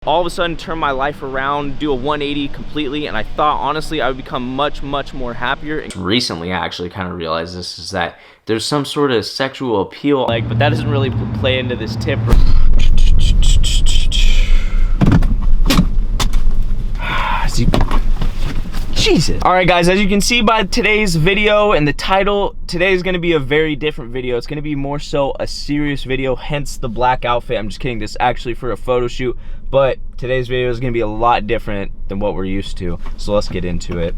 all of a sudden turn my life around, do a 180 completely, and I thought honestly I would become much more happier. Recently I actually kind of realized this, is that there's some sort of sexual appeal, but that doesn't really play into this tip. Jesus. All right, guys, as you can see by today's video and the title, today is going to be a very different video. It's going to be more so a serious video, hence the black outfit. I'm just kidding. This is actually for a photo shoot, but today's video is going to be a lot different than what we're used to. So let's get into it.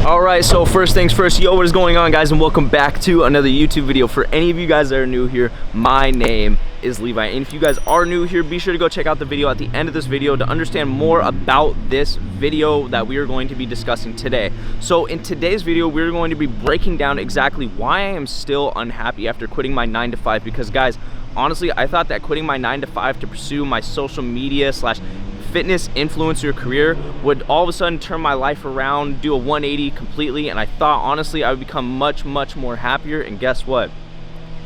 Alright, so first things first, yo, what is going on, guys, and welcome back to another YouTube video. For any of you guys that are new here, my name is Levi, and if you guys are new here, be sure to go check out the video at the end of this video to understand more about this video that we are going to be discussing today. So in today's video, we're going to be breaking down exactly why I am still unhappy after quitting my 9-to-5, because guys, honestly, I thought that quitting my 9-to-5 to pursue my social media / fitness influencer career would all of a sudden turn my life around, do a 180 completely, and I thought honestly I would become much more happier, and guess what?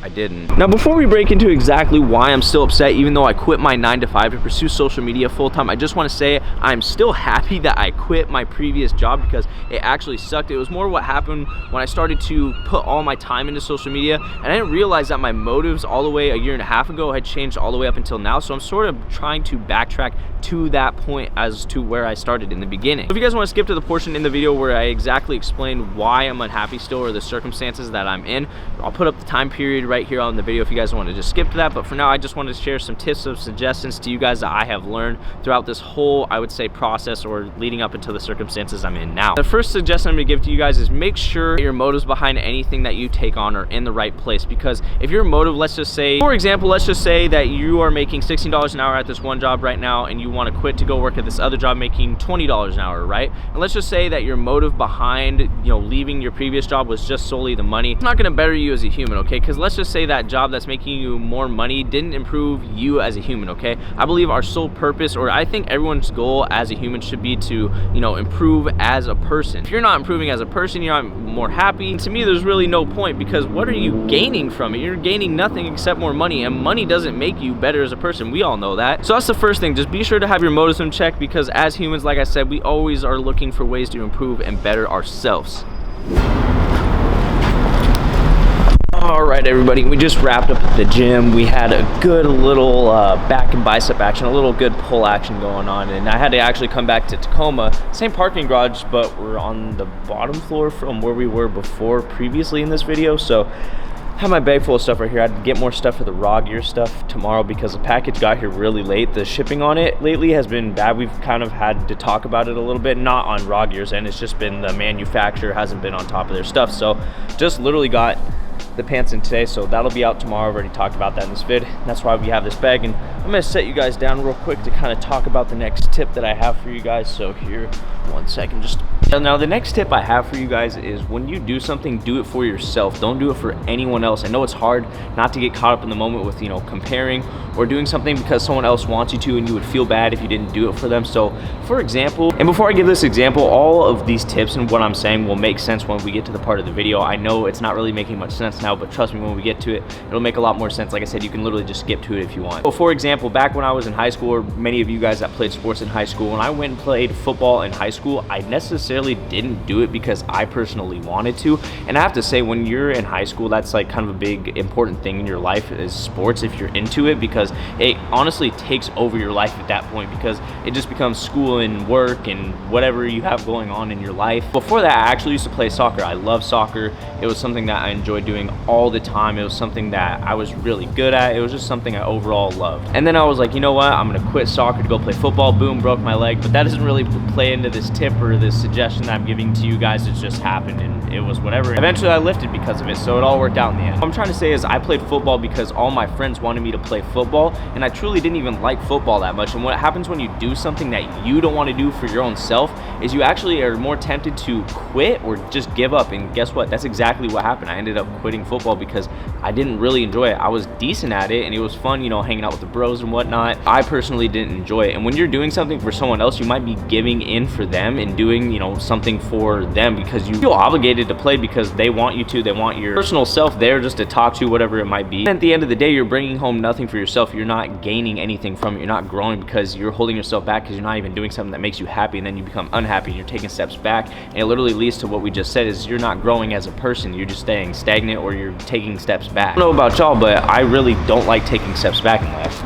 I didn't. Now, before we break into exactly why I'm still upset even though I quit my 9-to-5 to pursue social media full-time, I just want to say I'm still happy that I quit my previous job, because it actually sucked. It was more what happened when I started to put all my time into social media, and I didn't realize that my motives all the way a year and a half ago had changed all the way up until now. So I'm sort of trying to backtrack to that point as to where I started in the beginning. So if you guys want to skip to the portion in the video where I exactly explain why I'm unhappy still, or the circumstances that I'm in, I'll put up the time period right here on the video if you guys want to just skip to that. But for now, I just wanted to share some tips or suggestions to you guys that I have learned throughout this whole, I would say, process, or leading up into the circumstances I'm in now. The first suggestion I'm going to give to you guys is make sure your motives behind anything that you take on are in the right place. Because if your motive, let's just say, for example, let's just say that you are making $16 an hour at this one job right now, and you want to quit to go work at this other job making $20 an hour, right? And let's just say that your motive behind, leaving your previous job was just solely the money. It's not going to better you as a human, okay? Because let's just say that job that's making you more money didn't improve you as a human, okay? I believe our sole purpose, or I think everyone's goal as a human, should be to, improve as a person. If you're not improving as a person, you're not more happy. And to me, there's really no point, because what are you gaining from it? You're gaining nothing except more money, and money doesn't make you better as a person. We all know that. So that's the first thing. Just be sure to have your motives in check, because as humans, like I said, we always are looking for ways to improve and better ourselves. All right, everybody, we just wrapped up at the gym. We had a good little back and bicep action, a little good pull action going on, and I had to actually come back to Tacoma, same parking garage, but we're on the bottom floor from where we were before previously in this video. So I have my bag full of stuff right here. I had to get more stuff for the raw gear stuff tomorrow, because the package got here really late. The shipping on it lately has been bad. We've kind of had to talk about it a little bit, not on raw gear's end. It's just been the manufacturer hasn't been on top of their stuff. So just literally got the pants in today, so that'll be out tomorrow. I've already talked about that in this vid. That's why we have this bag, and I'm gonna set you guys down real quick to kind of talk about the next tip that I have for you guys. So here, one second, now the next tip I have for you guys is, when you do something, do it for yourself. Don't do it for anyone else. I know it's hard not to get caught up in the moment with comparing or doing something because someone else wants you to, and you would feel bad if you didn't do it for them. So for example, and before I give this example, all of these tips and what I'm saying will make sense when we get to the part of the video. I know it's not really making much sense now, but trust me, when we get to it, it'll make a lot more sense. Like I said, you can literally just skip to it if you want. So for example, back when I was in high school, or many of you guys that played sports in high school, when I went and played football in high school, I necessarily didn't do it because I personally wanted to. And I have to say, when you're in high school, that's like kind of a big important thing in your life is sports, if you're into it, because it honestly takes over your life at that point, because it just becomes school and work and whatever you have going on in your life. Before that, I actually used to play soccer. I love soccer. It was something that I enjoyed doing all the time. It was something that I was really good at. It was just something I overall loved. And then I was like, you know what, I'm gonna quit soccer to go play football. Boom, broke my leg. But that doesn't really play into this tip or this suggestion that I'm giving to you guys. It just happened, and it was whatever. Eventually I lifted because of it, so it all worked out in the end. What I'm trying to say is, I played football because all my friends wanted me to play football, and I truly didn't even like football that much. And what happens when you do something that you don't want to do for your own self is you actually are more tempted to quit or just give up. And guess what? That's exactly what happened. I ended up quitting football because I didn't really enjoy it. I was decent at it, and it was fun, hanging out with the bros and whatnot. I personally didn't enjoy it. And when you're doing something for someone else, you might be giving in for them and doing, something for them, because you feel obligated to play because they want you to. They want your personal self there just to talk to, whatever it might be. And at the end of the day, you're bringing home nothing for yourself. You're not gaining anything from it. You're not growing because you're holding yourself back because you're not even doing something that makes you happy, and then you become unhappy and you're taking steps back, and it literally leads to what we just said, is you're not growing as a person. You're just staying stagnant, or you're taking steps back. I don't know about y'all, but I really don't like taking steps back in life.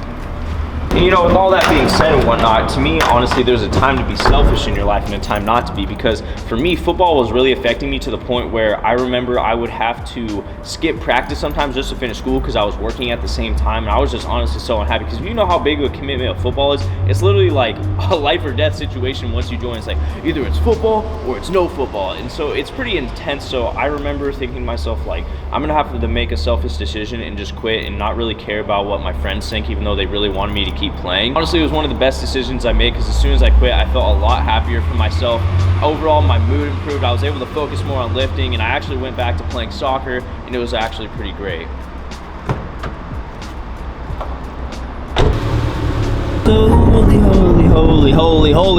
And you know, with all that being said and whatnot, to me, honestly, there's a time to be selfish in your life and a time not to be, because for me, football was really affecting me to the point where I remember I would have to skip practice sometimes just to finish school because I was working at the same time, and I was just honestly so unhappy, because you know how big of a commitment of football is. It's literally like a life or death situation once you join. It's like either it's football or it's no football, and so it's pretty intense. So I remember thinking to myself, like, I'm gonna have to make a selfish decision and just quit and not really care about what my friends think, even though they really wanted me to keep playing. Honestly, it was one of the best decisions I made, because as soon as I quit, I felt a lot happier for myself. Overall, my mood improved. I was able to focus more on lifting, and I actually went back to playing soccer, and it was actually pretty great.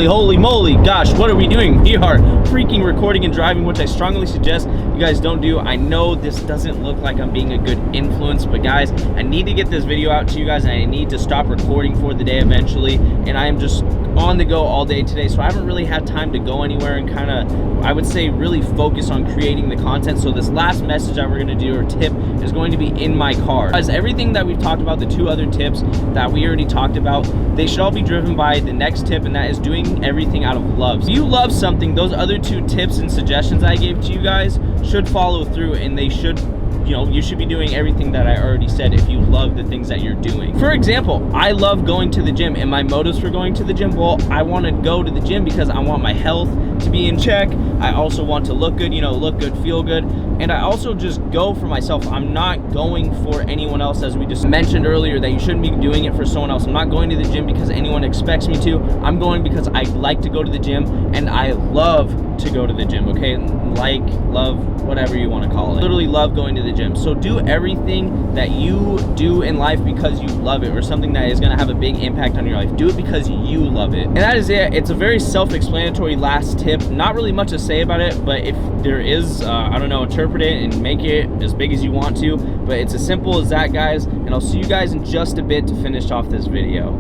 Holy moly, gosh, what are we doing? We are freaking recording and driving, which I strongly suggest you guys don't do. I know this doesn't look like I'm being a good influence, but guys, I need to get this video out to you guys, and I need to stop recording for the day eventually, and I am just on the go all day today, so I haven't really had time to go anywhere and kind of, I would say, really focus on creating the content. So this last message that we're going to do, or tip, is going to be in my car. As everything that we've talked about, the two other tips that we already talked about, they should all be driven by the next tip, and that is doing everything out of love. So if you love something, those other two tips and suggestions I gave to you guys should follow through, and they should, you know, you should be doing everything that I already said if you love the things that you're doing. For example, I love going to the gym, and my motives for going to the gym, well, I want to go to the gym because I want my health to be in check. I also want to look good, you know, look good, feel good, and I also just go for myself. I'm not going for anyone else, as we just mentioned earlier, that you shouldn't be doing it for someone else. I'm not going to the gym because anyone expects me to. I'm going because I like to go to the gym, and I love to go to the gym, okay? Like, love, whatever you want to call it. Literally love going to the gym. So do everything that you do in life because you love it, or something that is going to have a big impact on your life. Do it because you love it. And that is it. It's a very self-explanatory last tip. Not really much to say about it, but if there is, I don't know, interpret it and make it as big as you want to. But it's as simple as that, guys. And I'll see you guys in just a bit to finish off this video.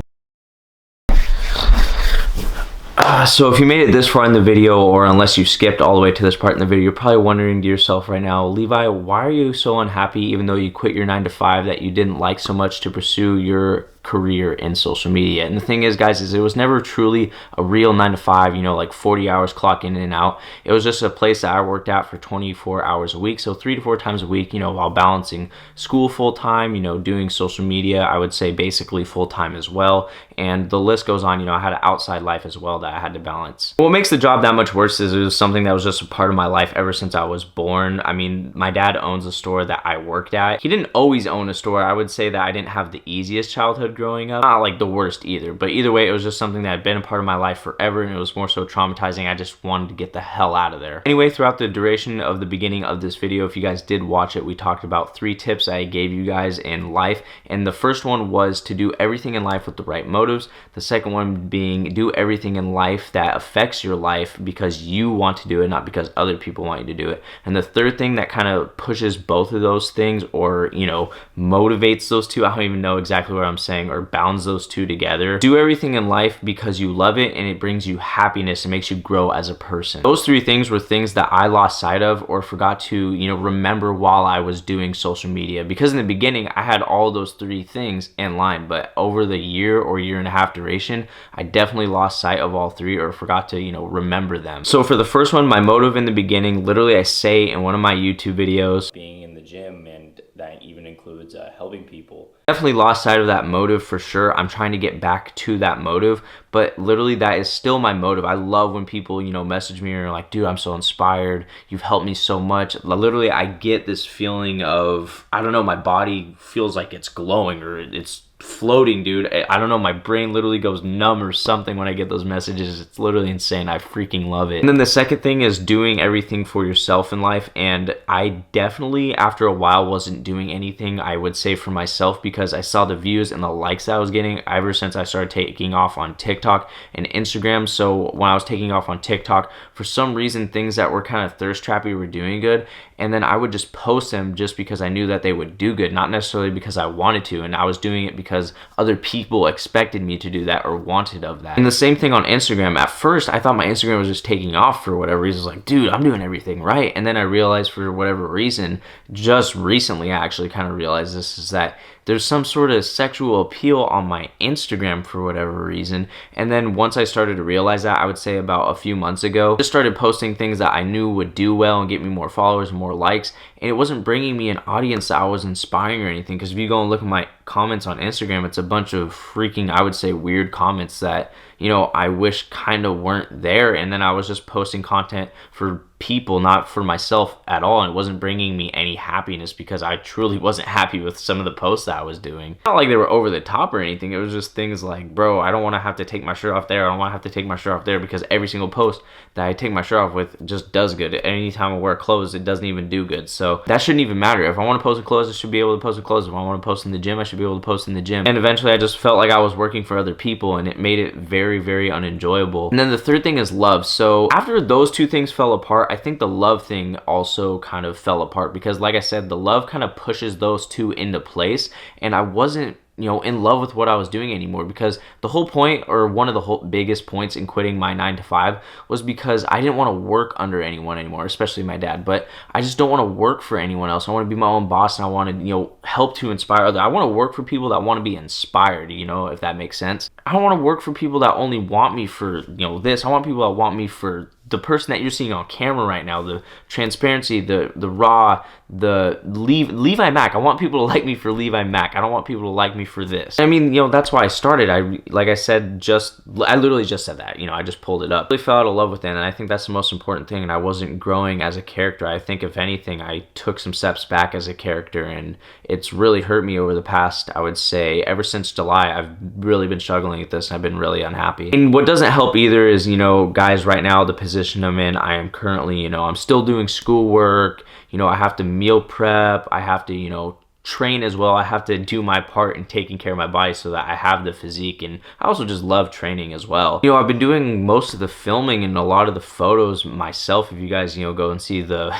So if you made it this far in the video, or unless you skipped all the way to this part in the video, you're probably wondering to yourself right now, Levi, why are you so unhappy even though you quit your 9-to-5 that you didn't like so much to pursue your career in social media? And the thing is, guys, is it was never truly a real 9-to-5, you know, like 40 hours clock in and out. It was just a place that I worked at for 24 hours a week, so 3 to 4 times a week, you know, while balancing school full-time, you know, doing social media, I would say basically full-time as well, and the list goes on. You know, I had an outside life as well that I had to balance. What makes the job that much worse is it was something that was just a part of my life ever since I was born. I mean, my dad owns a store that I worked at. He didn't always own a store. I would say that I didn't have the easiest childhood growing up. Not like the worst either, but either way, it was just something that had been a part of my life forever, and it was more so traumatizing. I just wanted to get the hell out of there. Anyway, throughout the duration of the beginning of this video, if you guys did watch it, we talked about 3 tips I gave you guys in life, and the first one was to do everything in life with the right motives. The second one being do everything in life that affects your life because you want to do it, not because other people want you to do it. And the third thing that kind of pushes both of those things, or, you know, motivates those two, I don't even know exactly what I'm saying, or bounds those two together. Do everything in life because you love it and it brings you happiness and makes you grow as a person. Those 3 things were things that I lost sight of or forgot to, you know, remember while I was doing social media, because in the beginning I had all those 3 things in line, but over the year or year and a half duration, I definitely lost sight of all 3 or forgot to, you know, remember them. So for the first one, my motive in the beginning, literally I say in one of my YouTube videos, being in the gym, and that even includes helping people. Definitely lost sight of that motive for sure. I'm trying to get back to that motive, but literally that is still my motive. I love when people, you know, message me and are like, dude, I'm so inspired. You've helped me so much. Literally, I get this feeling of, I don't know, my body feels like it's glowing, or it's floating, dude. I don't know, my brain literally goes numb or something when I get those messages. It's literally insane. I freaking love it. And then the second thing is doing everything for yourself in life. And I definitely, after a while, wasn't doing anything, I would say, for myself, because I saw the views and the likes that I was getting ever since I started taking off on TikTok and Instagram. So when I was taking off on TikTok, for some reason, things that were kind of thirst trappy were doing good. And then I would just post them just because I knew that they would do good, not necessarily because I wanted to. And I was doing it because other people expected me to do that or wanted of that. And the same thing on Instagram. At first, I thought my Instagram was just taking off for whatever reason. I was like, dude, I'm doing everything right. And then I realized, for whatever reason, just recently I actually kind of realized this, is that there's some sort of sexual appeal on my Instagram for whatever reason. And then once I started to realize that, I would say about a few months ago, I just started posting things that I knew would do well and get me more followers, more likes. And it wasn't bringing me an audience that I was inspiring or anything. Because if you go and look at my comments on Instagram, it's a bunch of freaking, I would say, weird comments that, you know, I wish kind of weren't there. And then I was just posting content for people, not for myself at all, and it wasn't bringing me any happiness because I truly wasn't happy with some of the posts that I was doing. Not like they were over the top or anything. It was just things like, bro, I don't want to have to take my shirt off there. I don't want to have to take my shirt off there, because every single post that I take my shirt off with just does good. Anytime I wear clothes, it doesn't even do good. So that shouldn't even matter. If I want to post in clothes, I should be able to post in clothes. If I want to post in the gym, I should be able to post in the gym. And eventually I just felt like I was working for other people, and it made it very, very unenjoyable. And then the third thing is love. So after those two things fell apart, I think the love thing also kind of fell apart, because like I said, the love kind of pushes those two into place, and I wasn't, you know, in love with what I was doing anymore. Because the whole point, or one of the whole biggest points in quitting my 9-to-5, was because I didn't want to work under anyone anymore, especially my dad. But I just don't want to work for anyone else. I want to be my own boss, and I want to, you know, help to inspire others. I want to work for people that want to be inspired, you know, if that makes sense. I don't want to work for people that only want me for, you know, this. I want people that want me for the person that you're seeing on camera right now, the transparency, the raw, the Levi Mack. I want people to like me for Levi Mack. I don't want people to like me for this. I mean, you know, that's why I started. Like I said, I literally just said that, you know, I just pulled it up. I really fell out of love with it, and I think that's the most important thing. And I wasn't growing as a character. I think if anything, I took some steps back as a character, and it's really hurt me over the past, I would say, ever since July. I've really been struggling with this, and I've been really unhappy. And what doesn't help either is, you know, guys, right now, the position I'm in, I am currently, you know, I'm still doing schoolwork, you know, I have to meal prep, I have to, you know, train as well. I have to do my part in taking care of my body so that I have the physique, and I also just love training as well. You know, I've been doing most of the filming and a lot of the photos myself. If you guys, you know, go and see the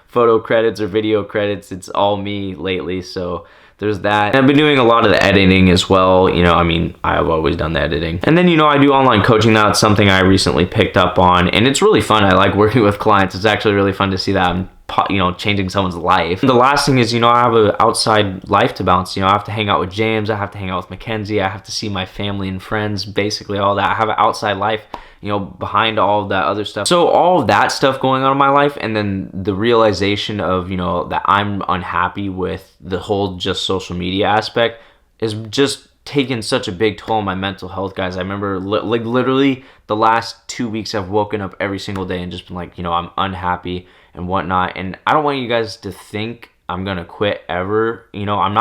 photo credits or video credits, it's all me lately, so there's that. And I've been doing a lot of the editing as well. You know, I mean, I've always done the editing. And then, you know, I do online coaching now. It's something I recently picked up on, and it's really fun. I like working with clients. It's actually really fun to see that I'm, you know, changing someone's life. And the last thing is, you know, I have an outside life to balance. You know, I have to hang out with James. I have to hang out with Mackenzie. I have to see my family and friends, basically all that. I have an outside life, you know, behind all of that other stuff. So all of that stuff going on in my life, and then the realization of, you know, that I'm unhappy with the whole just social media aspect is just taken such a big toll on my mental health, guys. I remember like literally the last 2 weeks I've woken up every single day and just been like, you know, I'm unhappy and whatnot. And I don't want you guys to think I'm gonna quit ever. You know, I'm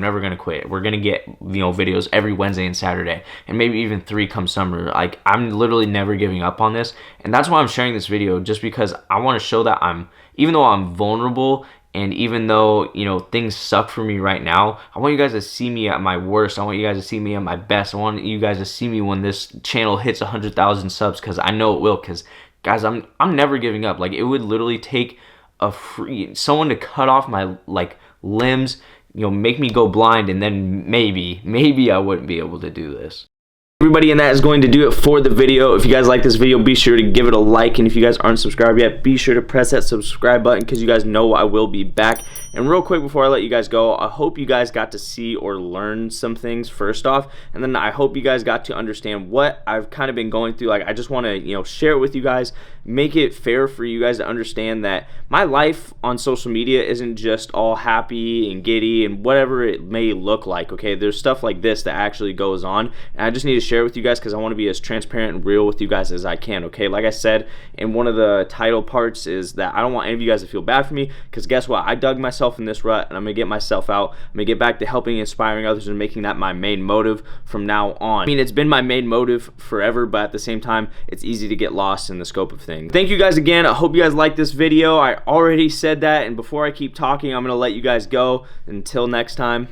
never gonna quit. We're gonna get, you know, videos every Wednesday and Saturday, and maybe even 3 come summer. Like, I'm literally never giving up on this, and that's why I'm sharing this video, just because I want to show that even though I'm vulnerable, and even though, you know, things suck for me right now, I want you guys to see me at my worst. I want you guys to see me at my best. I want you guys to see me when this channel hits 100,000 subs, because I know it will. Because, guys, I'm never giving up. Like, it would literally take someone to cut off my, like, limbs, you know, make me go blind, and then maybe I wouldn't be able to do this. Everybody, and that is going to do it for the video. If you guys like this video, be sure to give it a like, and if you guys aren't subscribed yet, be sure to press that subscribe button, because you guys know I will be back. And real quick before I let you guys go, I hope you guys got to see or learn some things first off, and then I hope you guys got to understand what I've kind of been going through. Like, I just want to, you know, share it with you guys, make it fair for you guys to understand that my life on social media isn't just all happy and giddy and whatever it may look like. Okay, there's stuff like this that actually goes on, and I just need to share with you guys because I want to be as transparent and real with you guys as I can, okay? Like I said in one of the title parts is that I don't want any of you guys to feel bad for me, because guess what? I dug myself in this rut and I'm going to get myself out. I'm going to get back to helping, inspiring others, and making that my main motive from now on. I mean, it's been my main motive forever, but at the same time, it's easy to get lost in the scope of things. Thank you guys again. I hope you guys liked this video. I already said that, and before I keep talking, I'm going to let you guys go. Until next time.